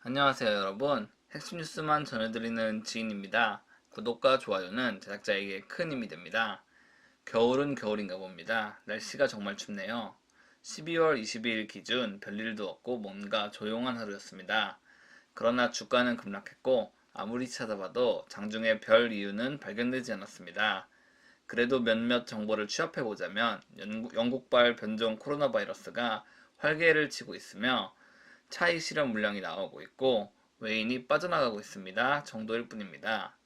안녕하세요 여러분. 핵심 뉴스만 전해드리는 지인입니다. 구독과 좋아요는 제작자에게 큰 힘이 됩니다. 겨울은 겨울인가 봅니다. 날씨가 정말 춥네요. 12월 22일 기준 별일도 없고 뭔가 조용한 하루였습니다. 그러나 주가는 급락했고 아무리 찾아봐도 장중에 별 이유는 발견되지 않았습니다. 그래도 몇몇 정보를 취합해보자면 영국발 변종 코로나 바이러스가 활개를 치고 있으며 차이 실험 물량이 나오고 있고 외인이 빠져나가고 있습니다 정도일 뿐입니다.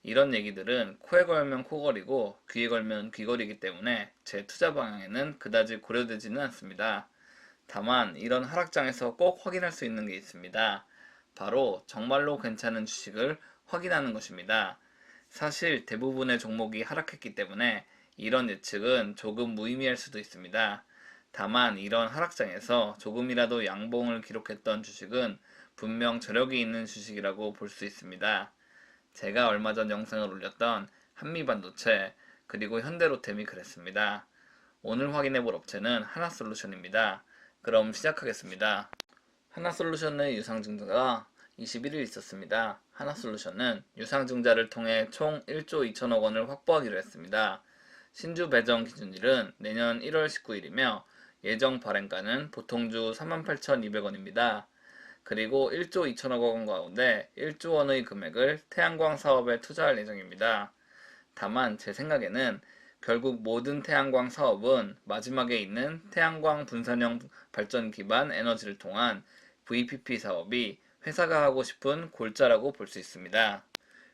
이런 얘기들은 코에 걸면 코걸이고 귀에 걸면 귀걸이기 때문에 제 투자 방향에는 그다지 고려되지는 않습니다. 다만 이런 하락장에서 꼭 확인할 수 있는 게 있습니다. 바로 정말로 괜찮은 주식을 확인하는 것입니다. 사실 대부분의 종목이 하락했기 때문에 이런 예측은 조금 무의미할 수도 있습니다. 다만 이런 하락장에서 조금이라도 양봉을 기록했던 주식은 분명 저력이 있는 주식이라고 볼 수 있습니다. 제가 얼마 전 영상을 올렸던 한미반도체 그리고 현대로템이 그랬습니다. 오늘 확인해볼 업체는 하나솔루션입니다. 그럼 시작하겠습니다. 하나솔루션의 유상증자가 21일 있었습니다. 하나솔루션은 유상증자를 통해 총 1조 2천억 원을 확보하기로 했습니다. 신주 배정 기준일은 내년 1월 19일이며 예정 발행가는 보통주 38,200원입니다. 그리고 1조 2천억 원 가운데 1조 원의 금액을 태양광 사업에 투자할 예정입니다. 다만 제 생각에는 결국 모든 태양광 사업은 마지막에 있는 태양광 분산형 발전 기반 에너지를 통한 VPP 사업이 회사가 하고 싶은 골자라고 볼 수 있습니다.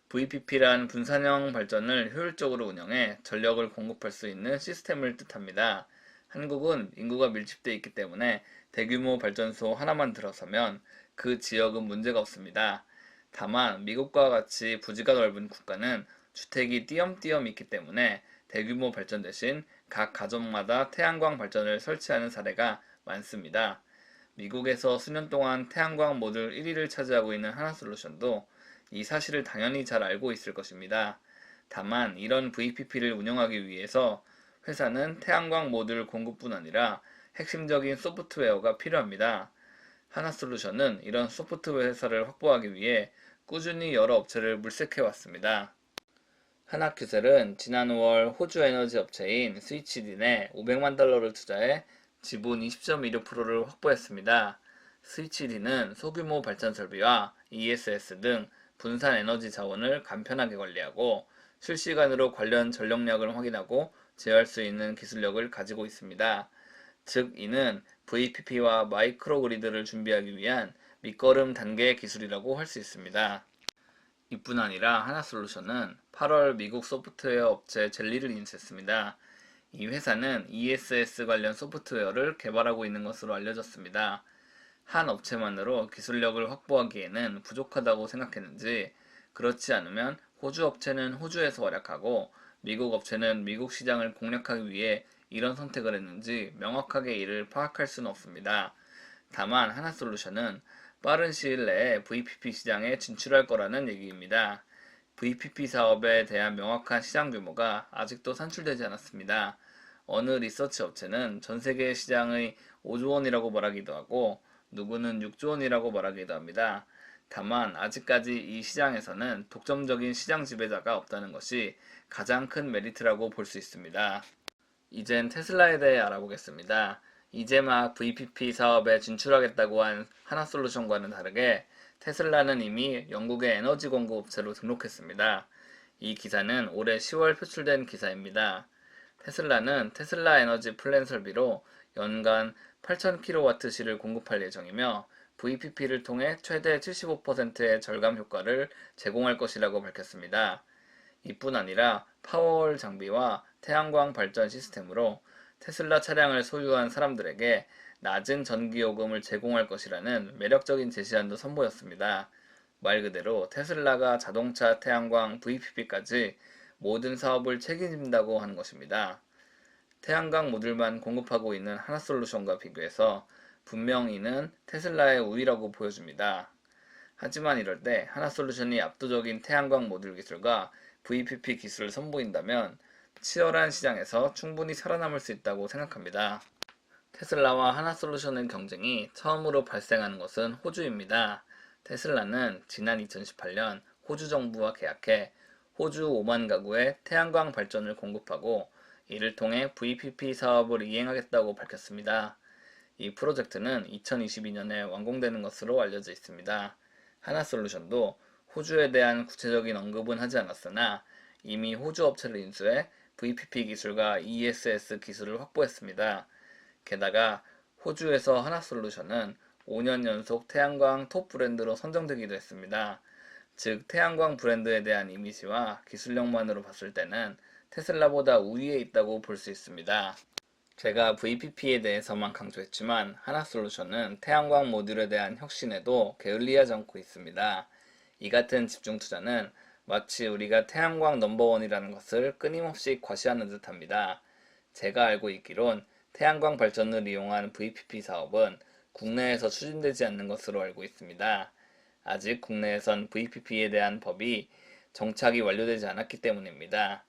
VPP란 분산형 발전을 효율적으로 운영해 전력을 공급할 수 있는 시스템을 뜻합니다. 한국은 인구가 밀집되어 있기 때문에 대규모 발전소 하나만 들어서면 그 지역은 문제가 없습니다. 다만 미국과 같이 부지가 넓은 국가는 주택이 띄엄띄엄 있기 때문에 대규모 발전 대신 각 가정마다 태양광 발전을 설치하는 사례가 많습니다. 미국에서 수년 동안 태양광 모듈 1위를 차지하고 있는 하나솔루션도 이 사실을 당연히 잘 알고 있을 것입니다. 다만 이런 VPP를 운영하기 위해서 회사는 태양광 모듈 공급뿐 아니라 핵심적인 소프트웨어가 필요합니다. 하나솔루션은 이런 소프트웨어 회사를 확보하기 위해 꾸준히 여러 업체를 물색해 왔습니다. 하나큐셀은 지난 5월 호주 에너지 업체인 스위치딘에 500만 달러를 투자해 지분 20.26%를 확보했습니다. 스위치딘은 소규모 발전 설비와 ESS 등 분산 에너지 자원을 간편하게 관리하고 실시간으로 관련 전력량을 확인하고 제어할 수 있는 기술력을 가지고 있습니다. 즉 이는 VPP와 마이크로그리드를 준비하기 위한 밑거름 단계 기술이라고 할 수 있습니다. 이뿐 아니라 하나솔루션은 8월 미국 소프트웨어 업체 젤리를 인수했습니다. 이 회사는 ESS 관련 소프트웨어를 개발하고 있는 것으로 알려졌습니다. 한 업체만으로 기술력을 확보하기에는 부족하다고 생각했는지, 그렇지 않으면 호주 업체는 호주에서 활약하고 미국 업체는 미국 시장을 공략하기 위해 이런 선택을 했는지 명확하게 이를 파악할 수는 없습니다. 다만 하나솔루션은 빠른 시일 내에 VPP 시장에 진출할 거라는 얘기입니다. VPP 사업에 대한 명확한 시장 규모가 아직도 산출되지 않았습니다. 어느 리서치 업체는 전 세계 시장의 5조 원이라고 말하기도 하고 누구는 6조 원이라고 말하기도 합니다. 다만 아직까지 이 시장에서는 독점적인 시장 지배자가 없다는 것이 가장 큰 메리트라고 볼 수 있습니다. 이젠 테슬라에 대해 알아보겠습니다. 이제 막 VPP 사업에 진출하겠다고 한 하나솔루션과는 다르게 테슬라는 이미 영국의 에너지 공급 업체로 등록했습니다. 이 기사는 올해 10월 표출된 기사입니다. 테슬라는 테슬라 에너지 플랜 설비로 연간 8,000kWh를 공급할 예정이며 VPP를 통해 최대 75%의 절감 효과를 제공할 것이라고 밝혔습니다. 이뿐 아니라 파워월 장비와 태양광 발전 시스템으로 테슬라 차량을 소유한 사람들에게 낮은 전기요금을 제공할 것이라는 매력적인 제시안도 선보였습니다. 말 그대로 테슬라가 자동차, 태양광, VPP까지 모든 사업을 책임진다고 하는 것입니다. 태양광 모듈만 공급하고 있는 하나솔루션과 비교해서 분명 이는 테슬라의 우위라고 보여줍니다. 하지만 이럴 때 하나솔루션이 압도적인 태양광 모듈 기술과 VPP 기술을 선보인다면 치열한 시장에서 충분히 살아남을 수 있다고 생각합니다. 테슬라와 하나솔루션의 경쟁이 처음으로 발생하는 것은 호주입니다. 테슬라는 지난 2018년 호주 정부와 계약해 호주 5만 가구에 태양광 발전을 공급하고 이를 통해 VPP 사업을 이행하겠다고 밝혔습니다. 이 프로젝트는 2022년에 완공되는 것으로 알려져 있습니다. 하나솔루션도 호주에 대한 구체적인 언급은 하지 않았으나 이미 호주 업체를 인수해 VPP 기술과 ESS 기술을 확보했습니다. 게다가 호주에서 하나솔루션은 5년 연속 태양광 톱 브랜드로 선정되기도 했습니다. 즉 태양광 브랜드에 대한 이미지와 기술력만으로 봤을 때는 테슬라보다 우위에 있다고 볼 수 있습니다. 제가 VPP에 대해서만 강조했지만 하나솔루션은 태양광 모듈에 대한 혁신에도 게을리하지 않고 있습니다. 이 같은 집중 투자는 마치 우리가 태양광 넘버원이라는 것을 끊임없이 과시하는 듯합니다. 제가 알고 있기론 태양광 발전을 이용한 VPP 사업은 국내에서 추진되지 않는 것으로 알고 있습니다. 아직 국내에선 VPP에 대한 법이 정착이 완료되지 않았기 때문입니다.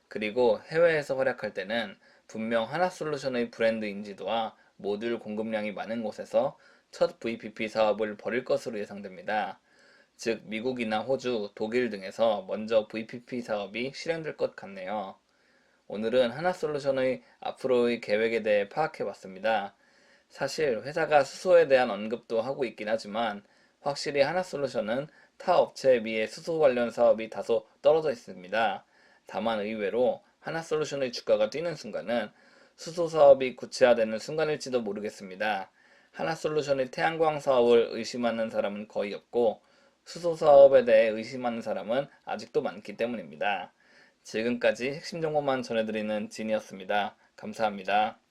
그리고 해외에서 활약할 때는 분명 하나솔루션의 브랜드 인지도와 모듈 공급량이 많은 곳에서 첫 VPP 사업을 벌일 것으로 예상됩니다. 즉 미국이나 호주, 독일 등에서 먼저 VPP 사업이 실행될 것 같네요. 오늘은 하나솔루션의 앞으로의 계획에 대해 파악해봤습니다. 사실 회사가 수소에 대한 언급도 하고 있긴 하지만 확실히 하나솔루션은 타 업체에 비해 수소 관련 사업이 다소 떨어져 있습니다. 다만 의외로 하나솔루션의 주가가 뛰는 순간은 수소 사업이 구체화되는 순간일지도 모르겠습니다. 하나솔루션의 태양광 사업을 의심하는 사람은 거의 없고 수소 사업에 대해 의심하는 사람은 아직도 많기 때문입니다. 지금까지 핵심 정보만 전해드리는 진이었습니다. 감사합니다.